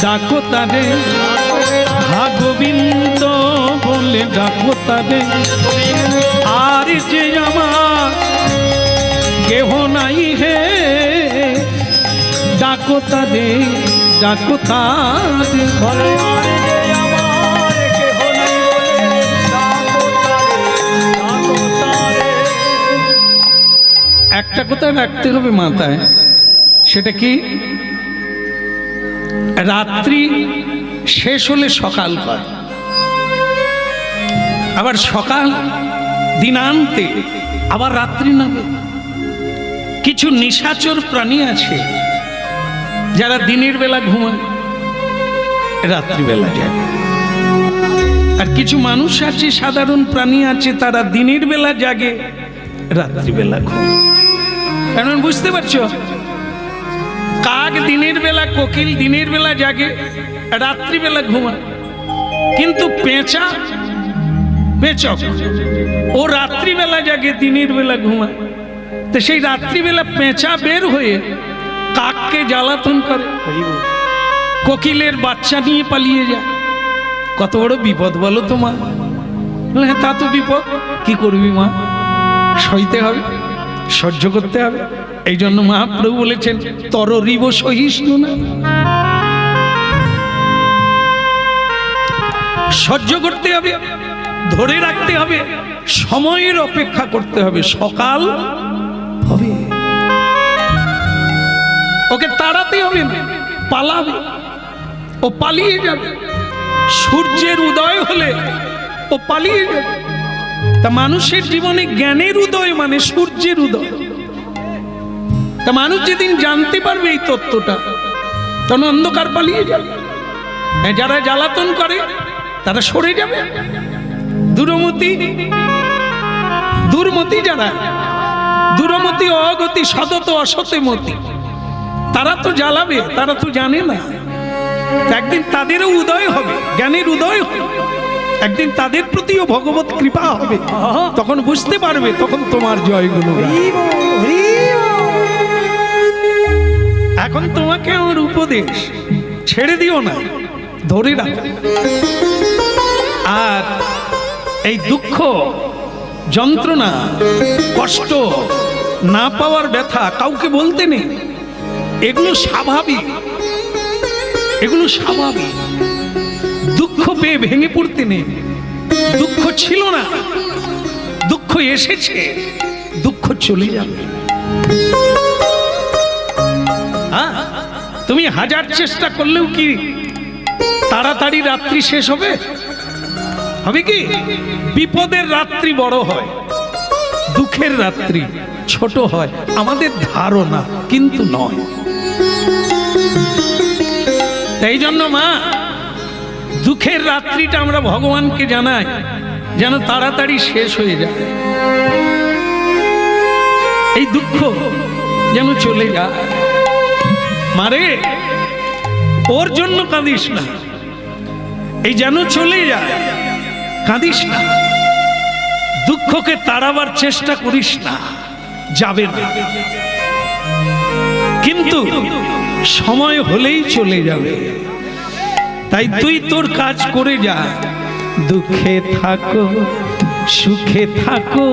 A: ডাকো তারে, হা গোবিন্দ বলে ডাকো তারে। আর যে আমার কেহ নাই হে, ডাকো তারে, ডাকো তারে। একটা কথা রাখতে হবে মাথায়, সেটা কি, রাত্রি শেষ হলে সকাল হয়, আবার সকাল দিনান্তে আবার রাত্রি নামে। কিছু নিশাচর প্রাণী আছে যারা দিনের বেলা ঘুমায়, রাত্রিবেলা যায়। আর কিছু মানুষ আছে, সাধারণ প্রাণী আছে, তারা দিনের বেলা জাগে, রাত্রিবেলা ঘুমায়। কারণ বুঝতে পারছো, কাক দিনের বেলা, কোকিল দিনের বেলা জাগে, রাত্রিবেলা ঘুমায়। কিন্তু পেঁচা, পেঁচক, ও রাত্রিবেলা জাগে, দিনের বেলা ঘুমায়। তো সেই রাত্রিবেলা পেঁচা বের হয়ে কাককে জ্বালাতন করে, কোকিলের বাচ্চা নিয়ে পালিয়ে যায়। কত বড় বিপদ বলো তো মা? হ্যাঁ, তা তো বিপদ, কি করবি মা, সইতে হবে, সহ্য করতে হবে। এই জন্য মহাপ্রভু বলেছেন তররিব সহিষ্ণু না, সহ্য করতে হবে, ধরে রাখতে হবে, সময়ের অপেক্ষা করতে হবে, সকাল হবে। ওকে তাড়াতে হবে না, পালাবে, ও পালিয়ে যাবে। সূর্যের উদয় হলে ও পালিয়ে যাবে। তা মানুষের জীবনে জ্ঞানের উদয় মানে সূর্যের উদয়। তা মানুষ যেদিন জানতে পারবে এই তত্ত্বটা, তখন অন্ধকার পালিয়ে যাবে। যারা জ্বালাতন করে তারা সরে যাবে। দুরমতি, দুর্মতি যারা, দুরমতি, অগতি, সদত, অসতে মতি, তারা তো জ্বালাবে, তারা তো জানে না। একদিন তাদেরও উদয় হবে, জ্ঞানের উদয় হবে, একদিন তাদের প্রতিও ভগবত কৃপা হবে, তখন বুঝতে পারবে, তখন তোমার জয়গুলো। এখন তোমাকে আমার উপদেশ, ছেড়ে দিও না, ধরে রাখো। আর এই দুঃখ, যন্ত্রণা, কষ্ট, না পাওয়ার ব্যথা কাউকে বলতে নেই, এগুলো স্বাভাবিক, এগুলো স্বাভাবিক। দুঃখ পেয়ে ভেঙে পড়তে নেই। দুঃখ ছিল না, দুঃখ এসেছে, দুঃখ চলে যাবে। হ্যাঁ, তুমি হাজার চেষ্টা করলেও কি তাড়াতাড়ি রাত্রি শেষ হবে? হবে কি? বিপদের রাত্রি বড় হয়, দুঃখের রাত্রি ছোট হয়, আমাদের ধারণা, কিন্তু নয়। তাই জন্য মা, দুঃখের রাত্রিটা আমরা ভগবানকে জানাই যেন তাড়াতাড়ি শেষ হয়ে যায়, এই দুঃখ যেন চলে যায়। মারে, ওর জন্য কাঁদিস না, এই যেন চলে যায়, কাঁদিস না, দুঃখকে তাড়াবার চেষ্টা করিস না, যাবে না, কিন্তু সময় হলেই চলে যাবে। তাই তুই তোর কাজ করে যা, দুঃখে থাকো, সুখে থাকো,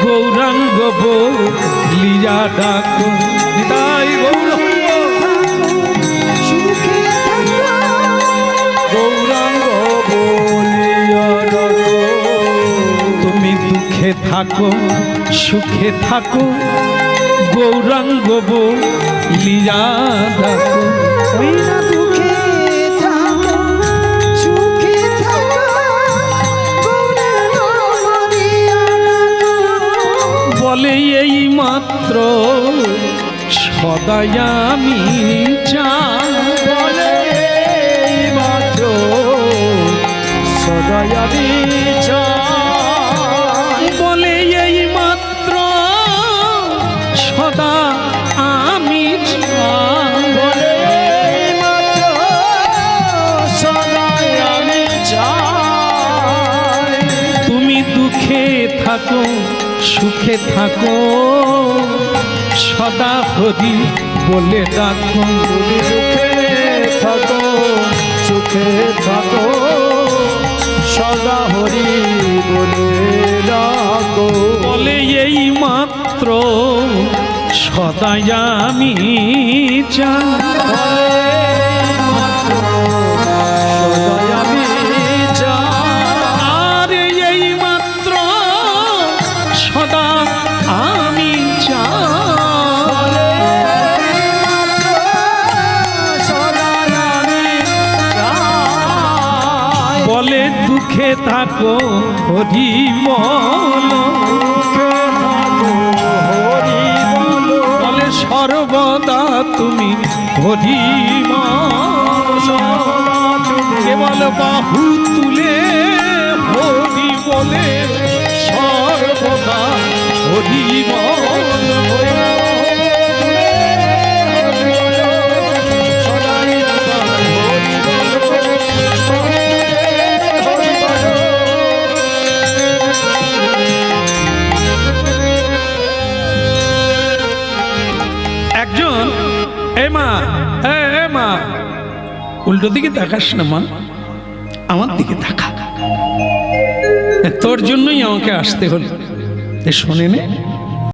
A: গৌরাঙ্গ বলিয়া ডাকো, নিতাই গৌরাঙ্গ,
B: সুখে থাকো,
A: গৌরাঙ্গ বলিয়া ডাকো। তুমি দুঃখে থাকো, সুখে থাকো, গৌরাঙ্গ বলিয়া ডাকো।
B: ওই না দুঃখে থাকো, সুখে থাকো, গৌরাঙ্গ বলিয়া ডাকো।
A: বলে এই মাত্র সদাই আমি চাই,
C: বলে এই মাত্র সদাই আমি চাই,
A: বলে এই মাত্র সদা আমি চাই,
C: বলে এই মাত্র সদাই আমি চাই।
A: থাকো সুখে থাকো সদা হরি বলে ডাকো।
C: তুমি সুখে থাকো সুখে থাকো সদা হরি বলে ডাকো।
A: বলে এই মাত্র সদাই আমি চাই।
C: সদাই আমি চাই।
A: আর এই মাত্র সদা আমি চাই।
C: সদাই আমি চাই।
A: বলে দুঃখে থাকো হরি বল,
C: সুখে থাকো হরি বলো।
A: বলে সর্বদা তুমি হরি কেবল বাহু তুলে হরি বলে সর্বদা হরি বল। একজন এ মা এ মা উল্টো দিকে তাকাস না মা, আমার দিকে তাকা, তোর জন্যই আমাকে আসতে হলো। শোনে নে